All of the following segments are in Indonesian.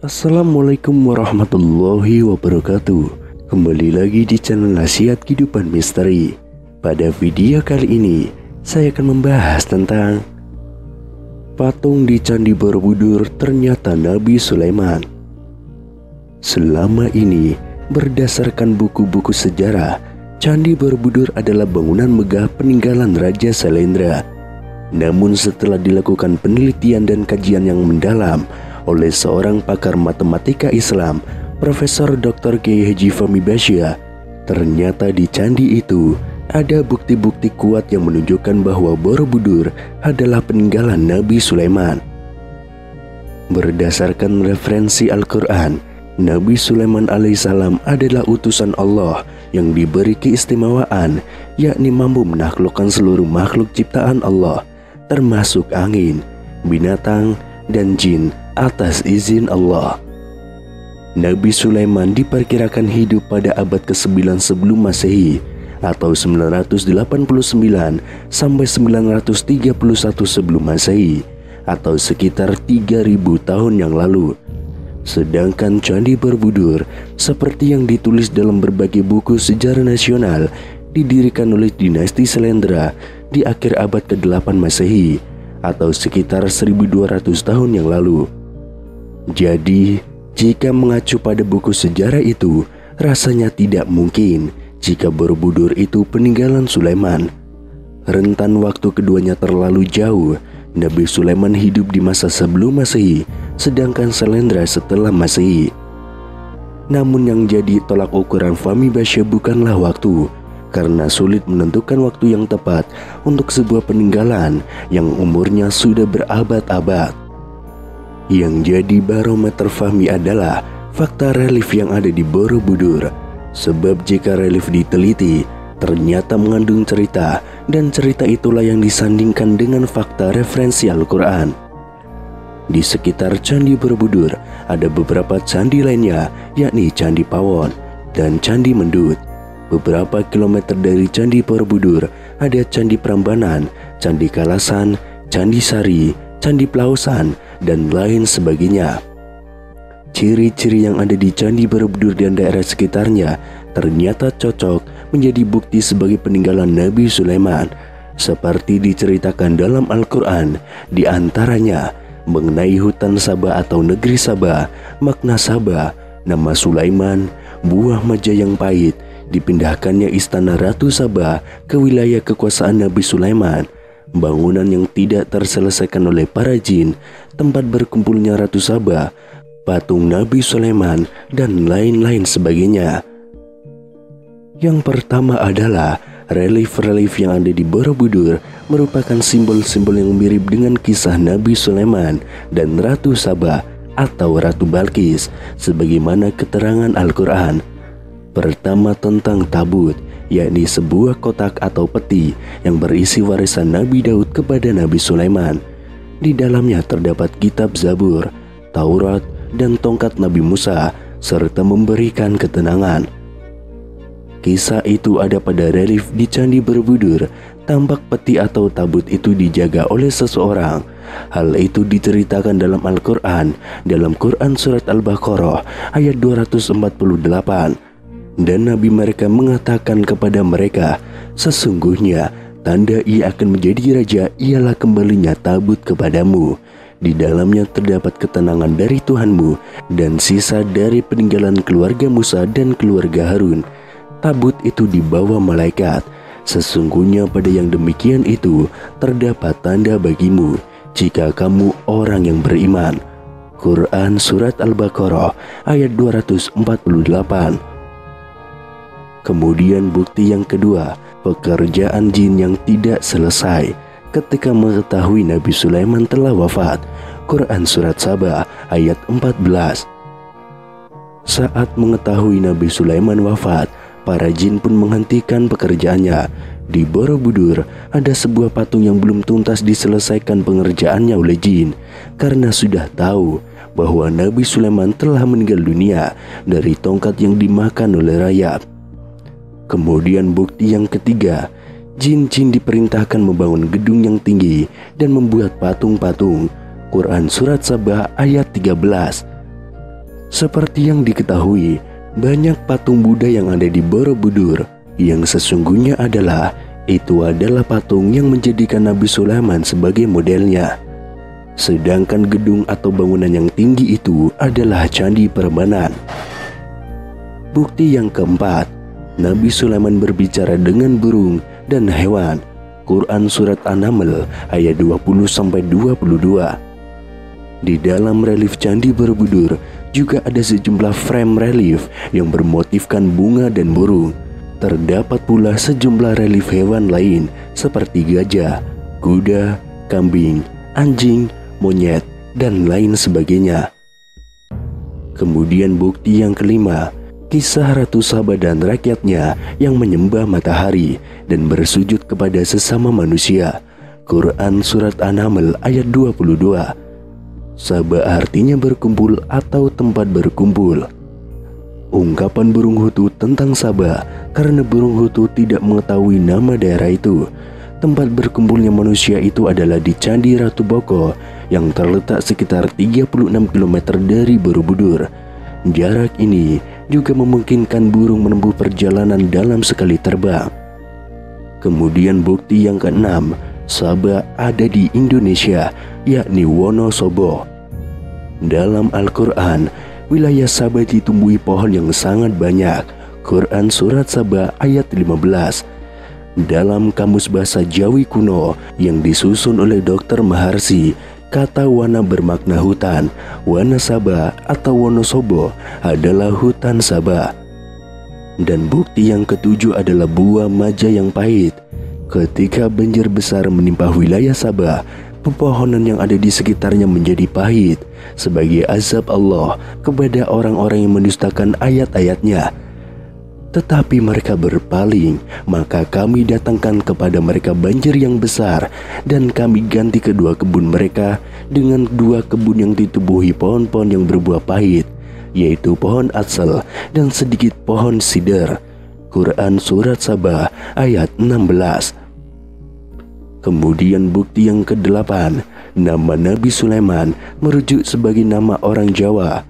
Assalamualaikum warahmatullahi wabarakatuh. Kembali lagi di channel Nasihat Kehidupan Misteri. Pada video kali ini saya akan membahas tentang patung di Candi Borobudur ternyata Nabi Sulaiman. Selama ini berdasarkan buku-buku sejarah, Candi Borobudur adalah bangunan megah peninggalan Raja Sailendra. Namun setelah dilakukan penelitian dan kajian yang mendalam oleh seorang pakar matematika Islam, Profesor Dr. Kiai Haji Fahmi Basyah, ternyata di candi itu ada bukti-bukti kuat yang menunjukkan bahwa Borobudur adalah peninggalan Nabi Sulaiman. Berdasarkan referensi Al-Quran, Nabi Sulaiman alaihissalam adalah utusan Allah yang diberi keistimewaan, yakni mampu menaklukkan seluruh makhluk ciptaan Allah, termasuk angin, binatang, dan jin atas izin Allah. Nabi Sulaiman diperkirakan hidup pada abad ke-9 sebelum Masehi atau 989 sampai 931 sebelum Masehi atau sekitar 3000 tahun yang lalu. Sedangkan Candi Borobudur seperti yang ditulis dalam berbagai buku sejarah nasional didirikan oleh dinasti Sailendra di akhir abad ke-8 Masehi atau sekitar 1200 tahun yang lalu. Jadi, jika mengacu pada buku sejarah itu, rasanya tidak mungkin jika Borobudur itu peninggalan Sulaiman. Rentan waktu keduanya terlalu jauh. Nabi Sulaiman hidup di masa sebelum Masehi, sedangkan Sailendra setelah Masehi. Namun yang jadi tolak ukuran Fahmi Basyah bukanlah waktu, karena sulit menentukan waktu yang tepat untuk sebuah peninggalan yang umurnya sudah berabad-abad. Yang jadi barometer Fahmi adalah fakta relief yang ada di Borobudur. Sebab jika relief diteliti, ternyata mengandung cerita, dan cerita itulah yang disandingkan dengan fakta referensi Al-Quran. Di sekitar Candi Borobudur ada beberapa candi lainnya, yakni Candi Pawon dan Candi Mendut. Beberapa kilometer dari Candi Borobudur ada Candi Prambanan, Candi Kalasan, Candi Sari, Candi Pelausan, dan lain sebagainya. Ciri-ciri yang ada di Candi Borobudur dan daerah sekitarnya ternyata cocok menjadi bukti sebagai peninggalan Nabi Sulaiman, seperti diceritakan dalam Al-Quran, di antaranya mengenai hutan Sabah atau negeri Sabah, makna Sabah, nama Sulaiman, buah maja yang pahit, dipindahkannya istana Ratu Sabah ke wilayah kekuasaan Nabi Sulaiman, bangunan yang tidak terselesaikan oleh para jin, tempat berkumpulnya Ratu Sabah, patung Nabi Sulaiman, dan lain-lain sebagainya. Yang pertama adalah relief-relief yang ada di Borobudur merupakan simbol-simbol yang mirip dengan kisah Nabi Sulaiman dan Ratu Sabah atau Ratu Balkis, sebagaimana keterangan Al-Quran. Pertama tentang tabut, yakni sebuah kotak atau peti yang berisi warisan Nabi Daud kepada Nabi Sulaiman. Di dalamnya terdapat kitab Zabur, Taurat, dan tongkat Nabi Musa, serta memberikan ketenangan. Kisah itu ada pada relief di Candi Borobudur. Tampak peti atau tabut itu dijaga oleh seseorang. Hal itu diceritakan dalam Al-Quran, dalam Quran Surat Al-Baqarah ayat 248. Dan Nabi mereka mengatakan kepada mereka, sesungguhnya tanda ia akan menjadi raja ialah kembalinya tabut kepadamu. Di dalamnya terdapat ketenangan dari Tuhanmu dan sisa dari peninggalan keluarga Musa dan keluarga Harun. Tabut itu dibawa malaikat. Sesungguhnya pada yang demikian itu terdapat tanda bagimu jika kamu orang yang beriman. Quran Surat Al-Baqarah ayat 248. Kemudian bukti yang kedua, pekerjaan jin yang tidak selesai. Ketika mengetahui Nabi Sulaiman telah wafat, Quran Surat Sabah ayat 14. Saat mengetahui Nabi Sulaiman wafat, para jin pun menghentikan pekerjaannya. Di Borobudur ada sebuah patung yang belum tuntas diselesaikan pengerjaannya oleh jin, karena sudah tahu bahwa Nabi Sulaiman telah meninggal dunia dari tongkat yang dimakan oleh rayap. Kemudian bukti yang ketiga, jin-jin diperintahkan membangun gedung yang tinggi dan membuat patung-patung. Quran Surat Sabah ayat 13. Seperti yang diketahui, banyak patung Buddha yang ada di Borobudur yang sesungguhnya itu adalah patung yang menjadikan Nabi Sulaiman sebagai modelnya. Sedangkan gedung atau bangunan yang tinggi itu adalah Candi Prambanan. Bukti yang keempat, Nabi Sulaiman berbicara dengan burung dan hewan. Quran Surat An-Naml ayat 20-22. Di dalam relief Candi Borobudur juga ada sejumlah frame relief yang bermotifkan bunga dan burung. Terdapat pula sejumlah relief hewan lain seperti gajah, kuda, kambing, anjing, monyet, dan lain sebagainya. Kemudian bukti yang kelima, kisah Ratu Saba dan rakyatnya yang menyembah matahari dan bersujud kepada sesama manusia. Quran Surat An-Naml ayat 22. Saba artinya berkumpul atau tempat berkumpul. Ungkapan burung Hutu tentang Saba karena burung Hutu tidak mengetahui nama daerah itu. Tempat berkumpulnya manusia itu adalah di Candi Ratu Boko yang terletak sekitar 36 km dari Borobudur. Jarak ini juga memungkinkan burung menempuh perjalanan dalam sekali terbang. Kemudian bukti yang keenam, Saba ada di Indonesia, yakni Wonosobo. Dalam Al-Quran, wilayah Saba ditumbuhi pohon yang sangat banyak. Quran Surat Saba ayat 15. Dalam Kamus Bahasa Jawi Kuno yang disusun oleh Dr. Maharsi, kata wana bermakna hutan. Wana Saba atau Wonosobo adalah hutan Saba. Dan bukti yang ketujuh adalah buah maja yang pahit. Ketika banjir besar menimpa wilayah Saba, pepohonan yang ada di sekitarnya menjadi pahit sebagai azab Allah kepada orang-orang yang mendustakan ayat-ayatnya. Tetapi mereka berpaling, maka kami datangkan kepada mereka banjir yang besar, dan kami ganti kedua kebun mereka dengan dua kebun yang ditubuhi pohon-pohon yang berbuah pahit, yaitu pohon atsal dan sedikit pohon sidr. Quran Surat Saba ayat 16. Kemudian bukti yang kedelapan, nama Nabi Sulaiman merujuk sebagai nama orang Jawa.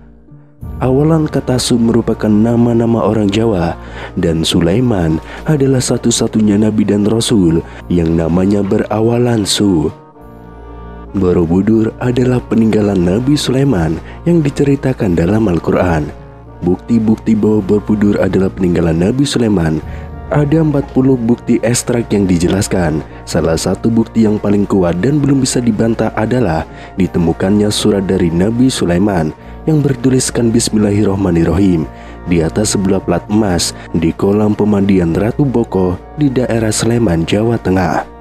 Awalan kata Su merupakan nama-nama orang Jawa, dan Sulaiman adalah satu-satunya nabi dan rasul yang namanya berawalan Su. Borobudur adalah peninggalan Nabi Sulaiman yang diceritakan dalam Al-Quran. Bukti-bukti bahwa Borobudur adalah peninggalan Nabi Sulaiman, ada 40 bukti ekstrak yang dijelaskan. Salah satu bukti yang paling kuat dan belum bisa dibantah adalah ditemukannya surat dari Nabi Sulaiman yang bertuliskan Bismillahirrohmanirrohim di atas sebelah plat emas di kolam pemandian Ratu Boko di daerah Sleman, Jawa Tengah.